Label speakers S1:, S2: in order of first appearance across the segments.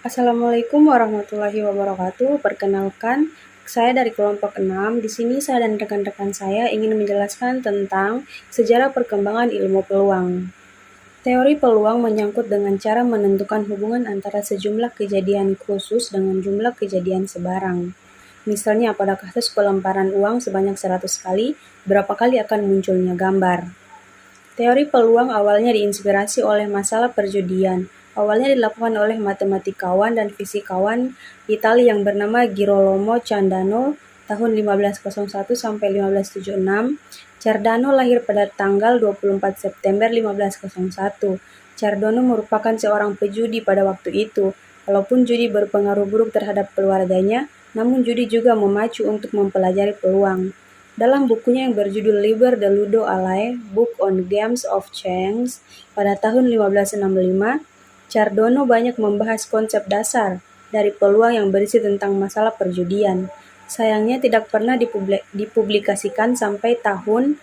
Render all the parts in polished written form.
S1: Assalamualaikum warahmatullahi wabarakatuh. Perkenalkan, saya dari kelompok 6. Di sini saya dan rekan-rekan saya ingin menjelaskan tentang sejarah perkembangan ilmu peluang. Teori peluang menyangkut dengan cara menentukan hubungan antara sejumlah kejadian khusus dengan jumlah kejadian sebarang. Misalnya pada kasus pelemparan uang sebanyak 100 kali, berapa kali akan munculnya gambar. Teori peluang awalnya diinspirasi oleh masalah perjudian. Awalnya dilakukan oleh matematikawan dan fisikawan Italia yang bernama Girolamo Cardano tahun 1501 sampai 1576. Cardano lahir pada tanggal 24 September 1501. Cardano merupakan seorang pejudi pada waktu itu. Walaupun judi berpengaruh buruk terhadap keluarganya, namun judi juga memacu untuk mempelajari peluang. Dalam bukunya yang berjudul Liber de Ludo Alae, Book on Games of Chance, pada tahun 1565, Cardano banyak membahas konsep dasar dari peluang yang berisi tentang masalah perjudian. Sayangnya tidak pernah dipublikasikan sampai tahun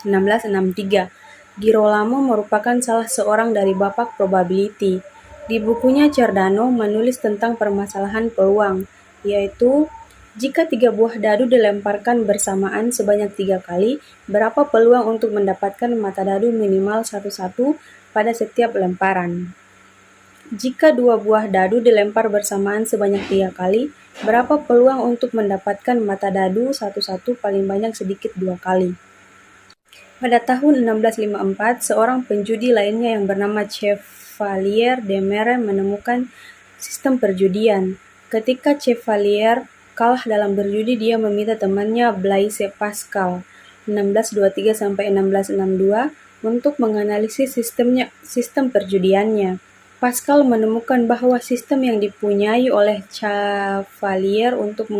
S1: 1663. Girolamo merupakan salah seorang dari bapak probability. Di bukunya Cardano menulis tentang permasalahan peluang, yaitu jika 3 buah dadu dilemparkan bersamaan sebanyak 3 kali, berapa peluang untuk mendapatkan mata dadu minimal satu-satu pada setiap lemparan? Jika 2 buah dadu dilempar bersamaan sebanyak 3 kali, berapa peluang untuk mendapatkan mata dadu satu-satu paling banyak sedikit 2 kali? Pada tahun 1654, seorang penjudi lainnya yang bernama Chevalier de Mere menemukan sistem perjudian. Ketika Chevalier kalah dalam berjudi, dia meminta temannya Blaise Pascal 1623 sampai 1662 untuk menganalisis sistem perjudiannya. Pascal menemukan bahwa sistem yang dipunyai oleh Chevalier untuk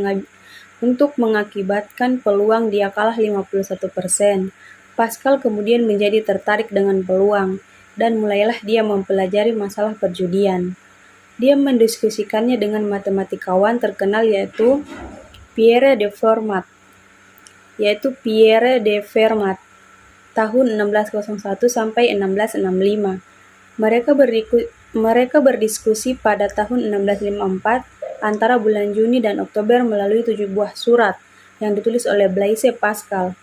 S1: mengakibatkan peluang dia kalah 51%. Pascal kemudian menjadi tertarik dengan peluang, dan mulailah dia mempelajari masalah perjudian. Dia mendiskusikannya dengan matematikawan terkenal yaitu Pierre de Fermat tahun 1601 sampai 1665. Mereka berdiskusi pada tahun 1654 antara bulan Juni dan Oktober melalui 7 buah surat yang ditulis oleh Blaise Pascal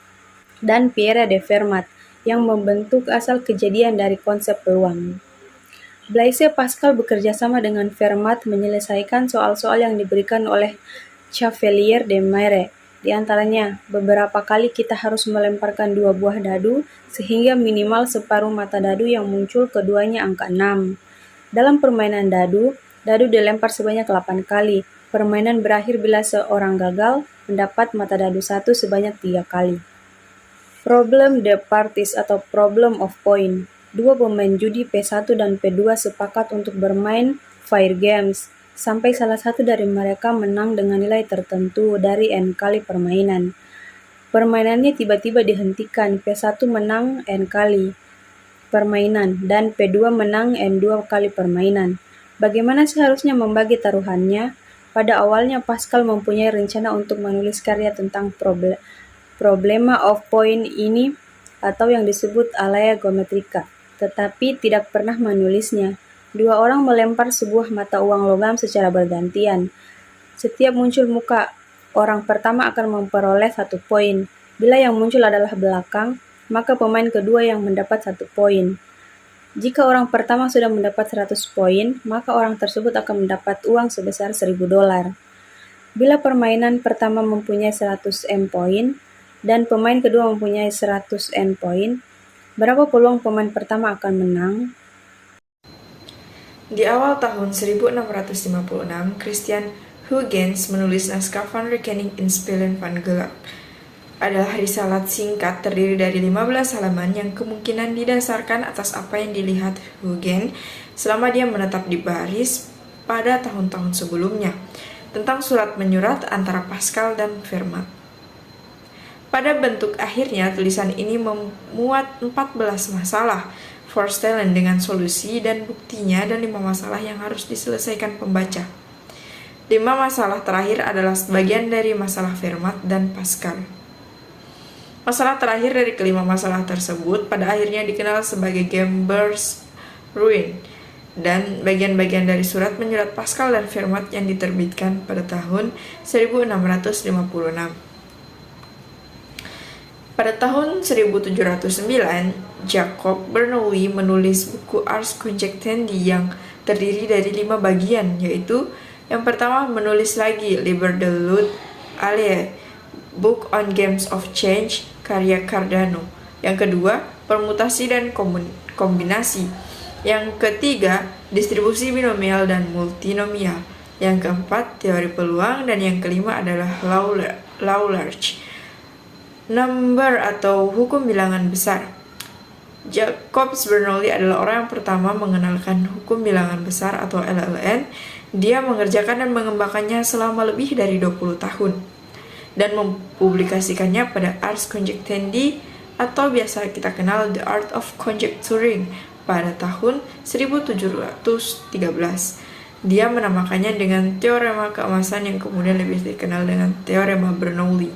S1: dan Pierre de Fermat yang membentuk asal kejadian dari konsep peluang. Blaise Pascal bekerja sama dengan Fermat menyelesaikan soal-soal yang diberikan oleh Chevalier de Mere. Di antaranya, beberapa kali kita harus melemparkan 2 buah dadu sehingga minimal separuh mata dadu yang muncul keduanya angka 6. Dalam permainan dadu dilempar sebanyak 8 kali. Permainan berakhir bila seorang gagal mendapat mata dadu 1 sebanyak 3 kali. Problem de parties atau problem of point. 2 pemain judi P1 dan P2 sepakat untuk bermain fair games, sampai salah satu dari mereka menang dengan nilai tertentu dari N kali permainan. Permainannya tiba-tiba dihentikan, P1 menang N kali permainan, dan P2 menang N2 kali permainan. Bagaimana seharusnya membagi taruhannya? Pada awalnya Pascal mempunyai rencana untuk menulis karya tentang problema of point ini atau yang disebut alea geometrika, tetapi tidak pernah menulisnya. 2 orang melempar sebuah mata uang logam secara bergantian. Setiap muncul muka orang pertama akan memperoleh 1 poin. Bila yang muncul adalah belakang, maka pemain kedua yang mendapat 1 poin. Jika orang pertama sudah mendapat 100 poin, maka orang tersebut akan mendapat uang sebesar $1.000. Bila permainan pertama mempunyai 100 M poin, dan pemain kedua mempunyai 100 N poin, berapa peluang pemain pertama akan menang?
S2: Di awal tahun 1656, Christian Huygens menulis naskah Van Rekening in Spelen van Geluk. Adalah risalah singkat terdiri dari 15 halaman yang kemungkinan didasarkan atas apa yang dilihat Huygens selama dia menetap di Paris pada tahun-tahun sebelumnya, tentang surat menyurat antara Pascal dan Fermat. Pada bentuk akhirnya, tulisan ini memuat 14 masalah Forstellen dengan solusi dan buktinya dan 5 masalah yang harus diselesaikan pembaca. 5 masalah terakhir adalah sebagian dari masalah Fermat dan Pascal. Masalah terakhir dari kelima masalah tersebut pada akhirnya dikenal sebagai Gamber's Ruin. dan bagian-bagian dari surat menyurat Paskal dan Fermat yang diterbitkan pada tahun 1656. Pada tahun 1709, Jacob Bernoulli menulis buku Ars Conjectendi yang terdiri dari 5 bagian, yaitu yang pertama menulis lagi Liber de Lutte Allié, Book on Games of Change, karya Cardano. Yang kedua, permutasi dan kombinasi. Yang ketiga, distribusi binomial dan multinomial. Yang keempat, teori peluang, dan yang kelima adalah law large. Number atau hukum bilangan besar. Jacob Bernoulli adalah orang yang pertama mengenalkan hukum bilangan besar atau LLN. Dia mengerjakan dan mengembangkannya selama lebih dari 20 tahun dan mempublikasikannya pada Ars Conjectendi atau biasa kita kenal The Art of Conjecturing pada tahun 1713. Dia menamakannya dengan teorema keemasan yang kemudian lebih dikenal dengan teorema Bernoulli.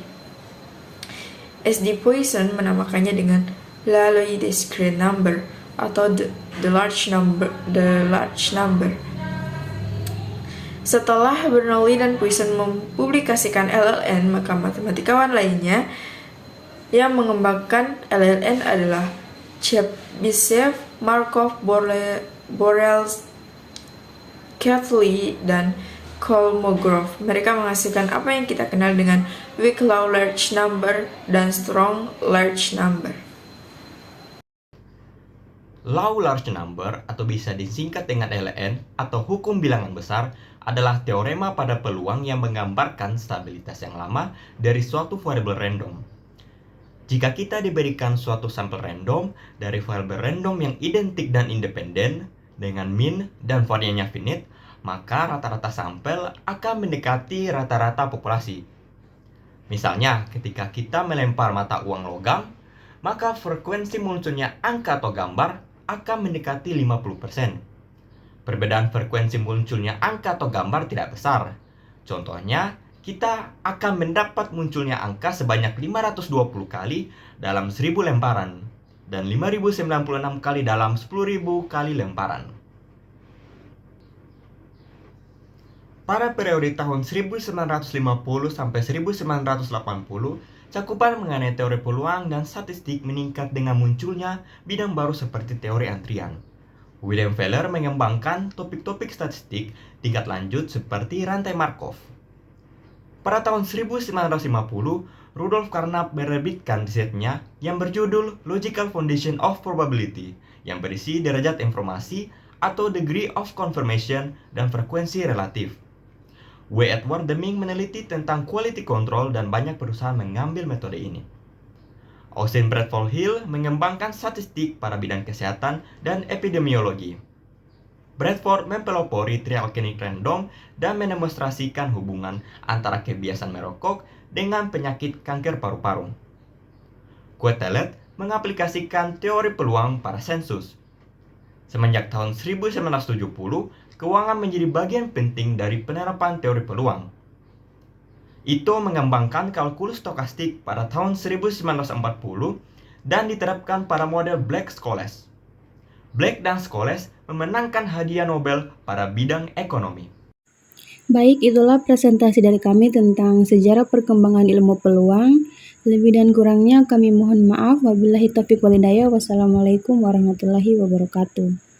S2: S.D. Poisson menamakannya dengan La Loi des Grands Numbers atau the large number. Setelah Bernoulli dan Poisson mempublikasikan LLN, maka matematikawan lainnya yang mengembangkan LLN adalah Chebyshev, Markov, Borel, Catley, dan Kolmogorov. Mereka menghasilkan apa yang kita kenal dengan weak law large number dan strong large number.
S3: Law large number atau bisa disingkat dengan LLN atau hukum bilangan besar adalah teorema pada peluang yang menggambarkan stabilitas yang lama dari suatu variabel random. Jika kita diberikan suatu sampel random dari variabel random yang identik dan independen dengan mean dan variannya finite, maka rata-rata sampel akan mendekati rata-rata populasi. Misalnya, ketika kita melempar mata uang logam, maka frekuensi munculnya angka atau gambar akan mendekati 50%. Perbedaan frekuensi munculnya angka atau gambar tidak besar. Contohnya, kita akan mendapat munculnya angka sebanyak 520 kali dalam 1000 lemparan dan 5096 kali dalam 10.000 kali lemparan. Pada periode tahun 1950 sampai 1980, cakupan mengenai teori peluang dan statistik meningkat dengan munculnya bidang baru seperti teori antrian. William Feller mengembangkan topik-topik statistik tingkat lanjut seperti rantai Markov. Pada tahun 1950, Rudolf Carnap menerbitkan risetnya yang berjudul Logical Foundation of Probability, yang berisi derajat informasi atau degree of confirmation dan frekuensi relatif. W. Edward Deming meneliti tentang quality control dan banyak perusahaan mengambil metode ini. Austin Bradford Hill mengembangkan statistik pada bidang kesehatan dan epidemiologi. Bradford mempelopori trial klinik random dan mendemonstrasikan hubungan antara kebiasaan merokok dengan penyakit kanker paru-paru. Quetelet mengaplikasikan teori peluang pada sensus. Semenjak tahun 1970, keuangan menjadi bagian penting dari penerapan teori peluang. Ito mengembangkan kalkulus stokastik pada tahun 1940 dan diterapkan pada model Black-Scholes. Black dan Scholes memenangkan hadiah Nobel pada bidang ekonomi.
S1: Baik, itulah presentasi dari kami tentang sejarah perkembangan ilmu peluang. Lebih dan kurangnya kami mohon maaf. Wabillahi taufiq walhidayah. Wassalamualaikum warahmatullahi wabarakatuh.